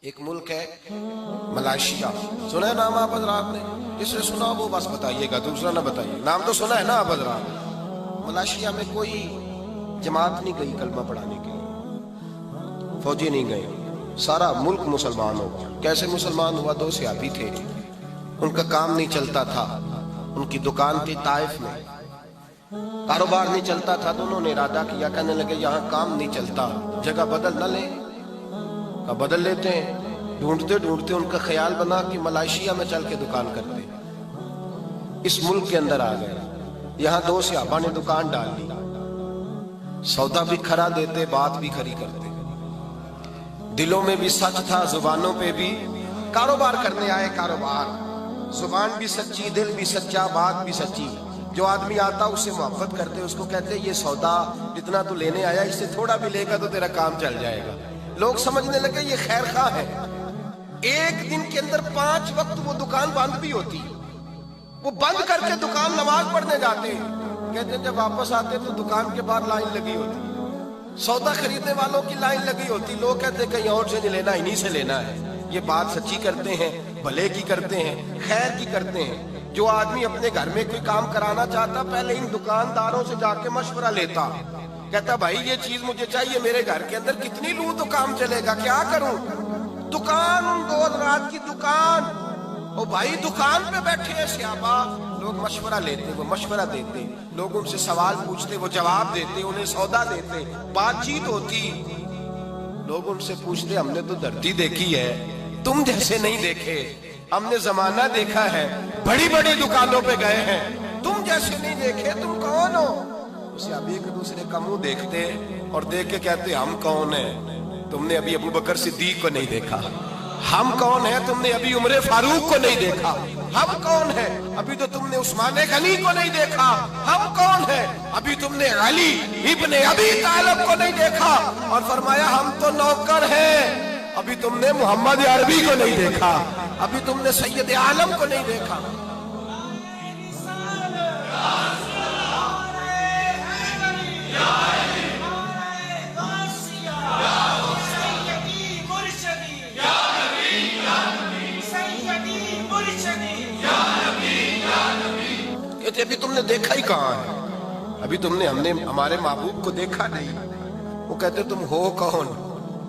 ایک ملک ہے ملائیشیا، سنا ہے نام آپ حضرات نے؟ جس نے سنا وہ بس بتائیے گا، دوسرا نہ بتائیے، نام تو سنا ہے نا آپ حضرات؟ ملائیشیا میں کوئی جماعت نہیں گئی کلمہ پڑھانے کے لیے، فوجی نہیں گئے، سارا ملک مسلمان ہو گیا۔ کیسے مسلمان ہوا؟ دو صحابی تھے، ان کا کام نہیں چلتا تھا، ان کی دکان تھی طائف میں، کاروبار نہیں چلتا تھا، تو انہوں نے ارادہ کیا، کہنے لگے یہاں کام نہیں چلتا، جگہ بدل نہ لیں؟ کہا بدل لیتے ہیں۔ ڈھونڈتے ڈھونڈتے ان کا خیال بنا کہ ملائیشیا میں چل کے دکان کرتے، اس ملک کے اندر آ گئے۔ یہاں دو صحابہ نے دکان ڈال لی، سودا بھی کھرا دیتے، بات بھی کھری کرتے، دلوں میں بھی سچ تھا، زبانوں پہ بھی کاروبار کرنے آئے، کاروبار، زبان بھی سچی، دل بھی سچا، بات بھی سچی۔ جو آدمی آتا اس سے محبت کرتے، اس کو کہتے یہ سودا جتنا تو لینے آیا اس سے تھوڑا بھی لے گا تو تیرا کام چل جائے گا۔ لوگ سمجھنے لگے یہ خیر خواہ ہے۔ ایک دن کے اندر 5 وقت وہ دکان بند بھی ہوتی، وہ بند کر کے دکان نماز پڑھنے جاتے ہیں، کہتے ہیں جب واپس آتے تو دکان کے باہر لائن لگی ہوتی، سودا خریدنے والوں کی لائن لگی ہوتی، لوگ کہتے ہیں کہیں اور سے نہیں لینا، انہی سے لینا ہے۔ یہ بات سچی کرتے ہیں، بھلے کی کرتے ہیں، خیر کی کرتے ہیں۔ جو آدمی اپنے گھر میں کوئی کام کرانا چاہتا پہلے ان دکانداروں سے جا کے مشورہ لیتا، کہتا بھائی یہ چیز مجھے چاہیے، میرے گھر کے اندر کتنی لوں تو کام چلے گا، کیا کروں؟ دکان، 2 رات کی دکان، او بھائی دکان پہ بیٹھے ہیں صحابہ، لوگ مشورہ لیتے، وہ مشورہ دیتے، لوگ ان سے سوال پوچھتے، وہ جواب دیتے، انہیں سودا دیتے، بات چیت ہوتی۔ لوگ ان سے پوچھتے ہم نے تو دھرتی دیکھی ہے، تم جیسے نہیں دیکھے، ہم نے زمانہ دیکھا ہے، بڑی بڑی دکانوں پہ گئے ہیں، تم جیسے نہیں دیکھے، تم کون ہو؟ اسے اب ایک دوسرے کا منہ دیکھتے اور دیکھ کے کہتے ہم کون ہیں؟ تم نے ابھی ابو بکر صدیق کو نہیں دیکھا۔ ہم کون ہیں؟ تم نے ابھی عمر فاروق کو نہیں دیکھا۔ ہم کون ہیں؟ ابھی تو تم نے عثمان غنی کو نہیں دیکھا۔ ہم کون ہیں؟ ابھی تم نے علی ابن ابی طالب کو نہیں دیکھا۔ اور فرمایا ہم تو نوکر ہیں، ابھی تم نے محمد عربی کو نہیں دیکھا، ابھی تم نے سید عالم کو نہیں دیکھا۔ کہتے ابھی تم نے دیکھا ہی کہاں ہے، ابھی تم نے ہمارے محبوب کو دیکھا نہیں۔ وہ کہتے تم ہو کون؟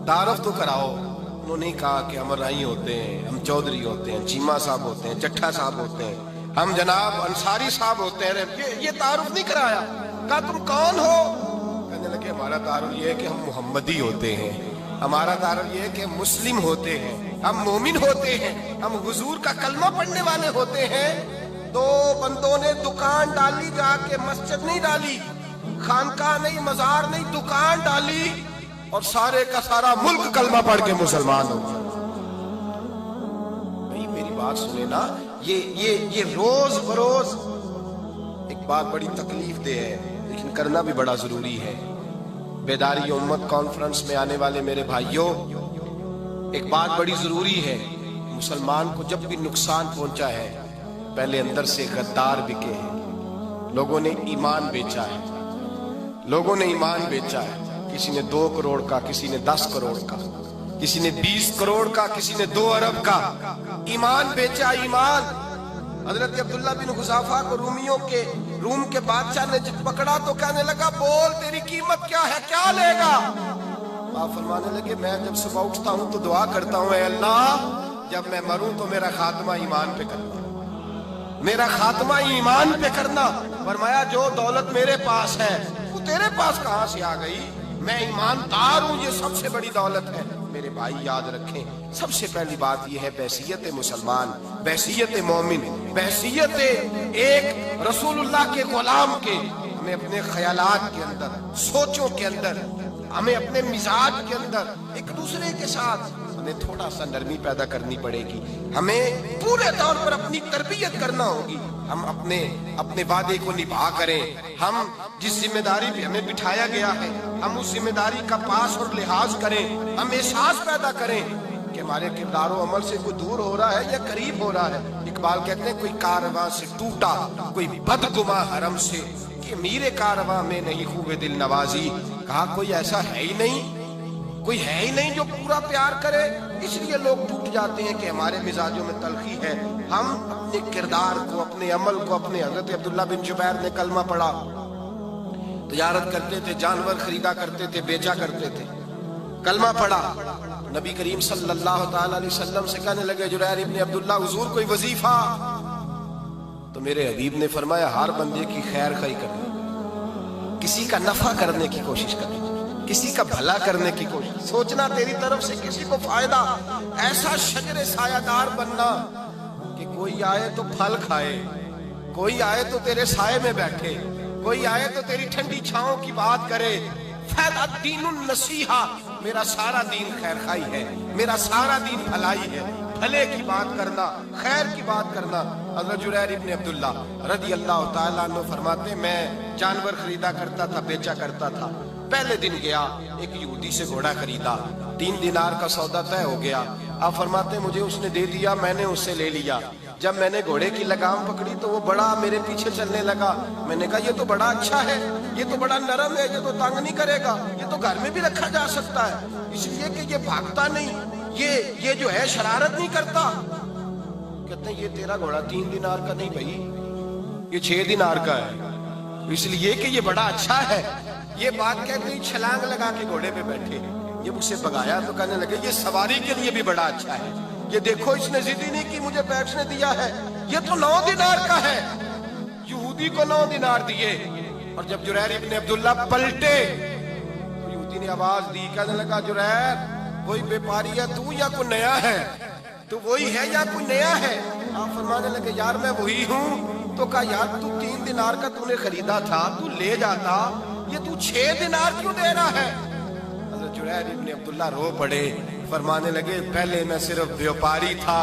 تعارف تو کراؤ۔ انہوں نے کہا کہ ہم رائی ہوتے ہیں، ہم چودھری ہوتے ہیں، چیمہ صاحب ہوتے ہیں، چٹھا صاحب ہوتے ہیں، ہم جناب انصاری صاحب ہوتے ہیں۔ یہ تعارف نہیں کرایا۔ کہا تم کون ہو؟ کہنے لگے ہمارا تعارف یہ ہے کہ ہم محمدی ہوتے ہیں، ہمارا تعارف یہ ہے کہ ہم مسلم ہوتے ہیں، ہم مومن ہوتے ہیں، ہم حضور کا کلمہ پڑھنے والے ہوتے ہیں۔ 2 بندوں نے دکان ڈالی، جا کے مسجد نہیں ڈالی، خانقاہ نہیں، مزار نہیں، دکان ڈالی، اور سارے کا سارا ملک کلمہ پڑھ کے مسلمان ہو گیا۔ بھائی میری بات سنیں نا، یہ روز بروز ایک بات بڑی تکلیف دہ ہے، لیکن کرنا بھی بڑا ضروری ہے۔ بیداری امت کانفرنس میں آنے والے میرے بھائیوں، ایک بات بڑی ضروری ہے، مسلمان کو جب بھی نقصان پہنچا ہے، پہلے اندر سے غدار بکے ہیں، لوگوں نے ایمان بیچا ہے، لوگوں نے ایمان بیچا ہے، کسی نے 2 کروڑ کا، کسی نے 10 کروڑ کا، کسی نے 20 کروڑ کا، کسی نے 2 ارب کا ایمان بیچا۔ ایمان حضرت عبداللہ بن حذافہ کو روم کے بادشاہ نے جب پکڑا تو کہنے لگا بول تیری قیمت کیا ہے، کیا لے گا؟ آپ فرمانے لگے میں جب صبح اٹھتا ہوں تو دعا کرتا ہوں اے اللہ جب میں مروں تو میرا خاتمہ ایمان پہ کرنا، میرا خاتمہ ایمان پہ کرنا۔ فرمایا جو دولت میرے پاس ہے وہ تیرے پاس کہاں سے آ گئی؟ میں ایماندار ہوں، یہ سب سے بڑی دولت ہے۔ میرے بھائی یاد رکھیں، سب سے پہلی بات یہ ہے بحیثیت مسلمان، بحیثیت مومن، بحیثیت ایک رسول اللہ کے غلام کے، ہمیں اپنے خیالات کے اندر، سوچوں کے اندر، ہمیں اپنے مزاج کے اندر ایک دوسرے کے ساتھ ہمیں تھوڑا سا نرمی پیدا کرنی پڑے گی، ہمیں پورے طور پر اپنی تربیت کرنا ہوگی، ہم اپنے وعدے کو نبھا کریں، ہم جس ذمہ داری پہ ہمیں بٹھایا گیا ہے ہم اس ذمہ داری کا پاس اور لحاظ کریں، ہم احساس پیدا کریں کہ ہمارے کردار و عمل سے کوئی دور ہو رہا ہے یا قریب ہو رہا ہے۔ اقبال کہتے ہیں کوئی کارواں سے ٹوٹا کوئی بدگماں حرم سے، کہ میرے کارواں میں نہیں خوب دل نوازی، کہا کوئی ایسا ہے ہی نہیں کوئی ہے ہی نہیں جو پورا پیار کرے. اس لیے لوگ ٹوٹ جاتے ہیں کہ ہمارے مزاجوں میں تلخی ہے. ہم اپنے کردار کو، اپنے عمل کو، اپنے حضرت عبداللہ بن جبیر نے کلمہ پڑھا، تجارت کرتے تھے، جانور خریدا کرتے تھے، بیچا کرتے تھے، کلمہ پڑھا، نبی کریم صلی اللہ تعالی علیہ وسلم سے کہنے لگے جریر ابن عبداللہ حضور کوئی وظیفہ؟ تو میرے حبیب نے فرمایا ہر بندے کی خیر خواہی کرنی، کسی کا نفع کرنے کی کوشش کرنی، کسی کا بھلا کرنے کی کوشش، سوچنا تیری طرف سے کسی کو فائدہ، ایسا شجر سایہ دار بننا کہ کوئی آئے تو پھل کھائے، کوئی آئے تو تیرے سائے میں بیٹھے، کوئی آئے تو تیری ٹھنڈی چھاؤں کی بات کرے. فیض الدین النصیحہ، میرا سارا دین خیر خواہی ہے، میرا سارا دین بھلائی ہے، بھلے کی بات کرنا، خیر کی بات کرنا. حضرت جریر ابن عبداللہ رضی اللہ تعالیٰ عنہ فرماتے میں جانور خریدا کرتا تھا، بیچا کرتا تھا. پہلے دن گیا ایک یہودی سے گھوڑا خریدا، 3 دینار کا سودا طے ہو گیا. آپ فرماتے مجھے اس نے دے دیا، میں نے اس سے لے لیا. جب میں نے گھوڑے کی لگام پکڑی تو وہ بڑا میرے پیچھے چلنے لگا. میں نے کہا یہ تو بڑا اچھا ہے، یہ تو بڑا نرم ہے، یہ تو تنگ نہیں کرے گا، یہ تو گھر میں بھی رکھا جا سکتا ہے، اس لیے کہ یہ بھاگتا نہیں، یہ جو ہے شرارت نہیں کرتا. کہتے ہیں یہ تیرا گھوڑا 3 دینار کا نہیں بھائی، یہ 6 دینار کا ہے، اس لیے کہ یہ بڑا اچھا ہے. یہ بات کہتے ہی چھلانگ لگا کے گھوڑے پہ بیٹھے. جب اسے بگایا تو کہنے لگے یہ سواری کے لیے بھی بڑا اچھا ہے، یہ دیکھو اس نے ضد ہی نہیں کی مجھے بیچنے دیا ہے، یہ تو 9 دینار کا ہے. یہودی کو 9 دینار دیے. اور جب جریر ابن عبداللہ پلٹے تو یہودی نے آواز دی، کہنے لگا جریر کوئی بیپاری ہے تو یا کوئی نیا ہے؟ تو وہی ہے یا کوئی نیا ہے؟ آپ فرمانے لگے یار میں وہی ہوں. تو کہا یار تو 3 دینار کا تو نے خریدا تھا، تو لے جاتا، یہ تو 6 دینار کیوں دے رہا ہے؟ حضرت جریر ابن عبداللہ رو پڑے، فرمانے لگے پہلے میں صرف بیوپاری تھا،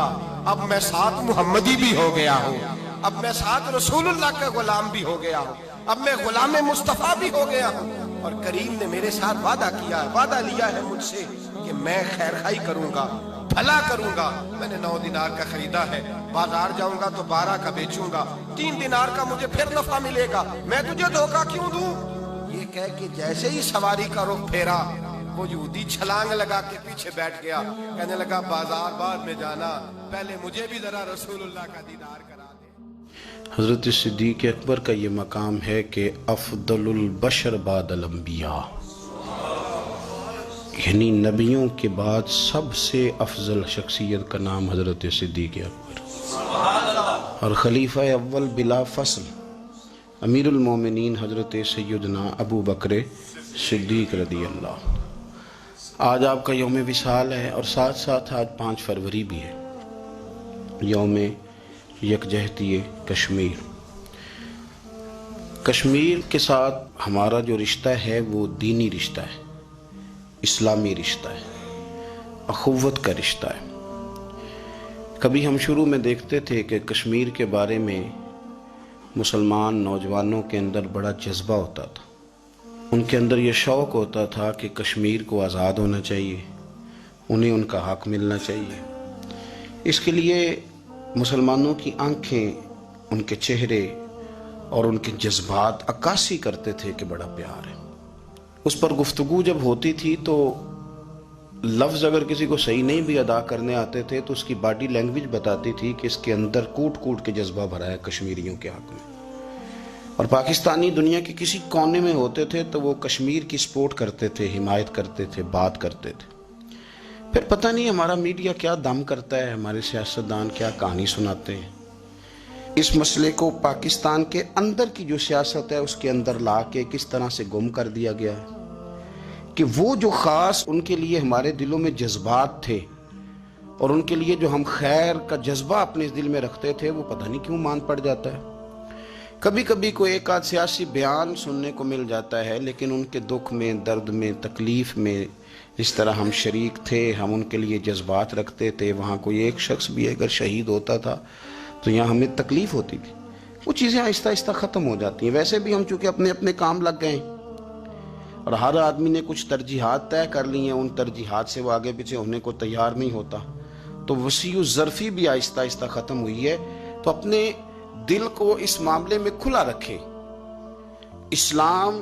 اب میں ساتھ محمدی بھی ہو گیا ہوں، اب میں ساتھ رسول اللہ کا غلام بھی ہو گیا ہوں، اب میں غلام مصطفیٰ بھی ہو گیا ہوں. اور کریم نے میرے ساتھ وعدہ کیا ہے، وعدہ لیا ہے مجھ سے کہ میں خیر خواہی کروں گا، بھلا کروں گا. میں نے 9 دینار کا خریدا ہے، بازار جاؤں گا تو 12 کا بیچوں گا، 3 دینار کا مجھے پھر نفع ملے گا، میں تجھے دھوکہ کیوں دوں؟ یہ کہہ کے جیسے ہی سواری کا رخ پھیرا وہ یہودی چھلانگ لگا کے پیچھے بیٹھ گیا. کہنے لگا بازار بعد میں جانا، پہلے مجھے بھی ذرا رسول اللہ کا دیدار کرا دے. حضرت صدیق اکبر کا یہ مقام ہے کہ افضل البشر بعد الانبیاء، یعنی نبیوں کے بعد سب سے افضل شخصیت کا نام حضرت صدیق اکبر، اور خلیفہ اول بلا فصل امیر المومنین حضرت سیدنا ابو بکر صدیق رضی اللہ. آج آپ کا یوم وصال ہے، اور ساتھ ساتھ آج 5 فروری بھی ہے، یوم یکجہتی کشمیر. کشمیر کے ساتھ ہمارا جو رشتہ ہے وہ دینی رشتہ ہے، اسلامی رشتہ ہے، اخوت کا رشتہ ہے. کبھی ہم شروع میں دیکھتے تھے کہ کشمیر کے بارے میں مسلمان نوجوانوں کے اندر بڑا جذبہ ہوتا تھا، ان کے اندر یہ شوق ہوتا تھا کہ کشمیر کو آزاد ہونا چاہیے، انہیں ان کا حق ملنا چاہیے. اس کے لیے مسلمانوں کی آنکھیں، ان کے چہرے اور ان کے جذبات عکاسی کرتے تھے کہ بڑا پیار ہے. اس پر گفتگو جب ہوتی تھی تو لفظ اگر کسی کو صحیح نہیں بھی ادا کرنے آتے تھے تو اس کی باڈی لینگویج بتاتی تھی کہ اس کے اندر کوٹ کوٹ کے جذبہ بھرا ہے کشمیریوں کے حق میں. اور پاکستانی دنیا کے کسی کونے میں ہوتے تھے تو وہ کشمیر کی سپورٹ کرتے تھے، حمایت کرتے تھے، بات کرتے تھے. پھر پتہ نہیں ہمارا میڈیا کیا دم کرتا ہے، ہمارے سیاستدان کیا کہانی سناتے ہیں. اس مسئلے کو پاکستان کے اندر کی جو سیاست ہے اس کے اندر لا کے کس طرح سے گم کر دیا گیا ہے کہ وہ جو خاص ان کے لیے ہمارے دلوں میں جذبات تھے اور ان کے لیے جو ہم خیر کا جذبہ اپنے دل میں رکھتے تھے وہ پتہ نہیں کیوں مان پڑ جاتا ہے. کبھی کبھی کوئی ایک آدھ سیاسی بیان سننے کو مل جاتا ہے، لیکن ان کے دکھ میں، درد میں، تکلیف میں جس طرح ہم شریک تھے، ہم ان کے لیے جذبات رکھتے تھے، وہاں کوئی ایک شخص بھی اگر شہید ہوتا تھا تو یہاں ہمیں تکلیف ہوتی تھی. وہ چیزیں آہستہ آہستہ ختم ہو جاتی ہیں. ویسے بھی ہم چونکہ اپنے اپنے کام لگ گئے اور ہر آدمی نے کچھ ترجیحات طے کر لی ہیں، ان ترجیحات سے وہ آگے پیچھے ہونے کو تیار نہیں ہوتا، تو وسیع الظرفی بھی آہستہ آہستہ ختم ہوئی ہے. تو اپنے دل کو اس معاملے میں کھلا رکھے. اسلام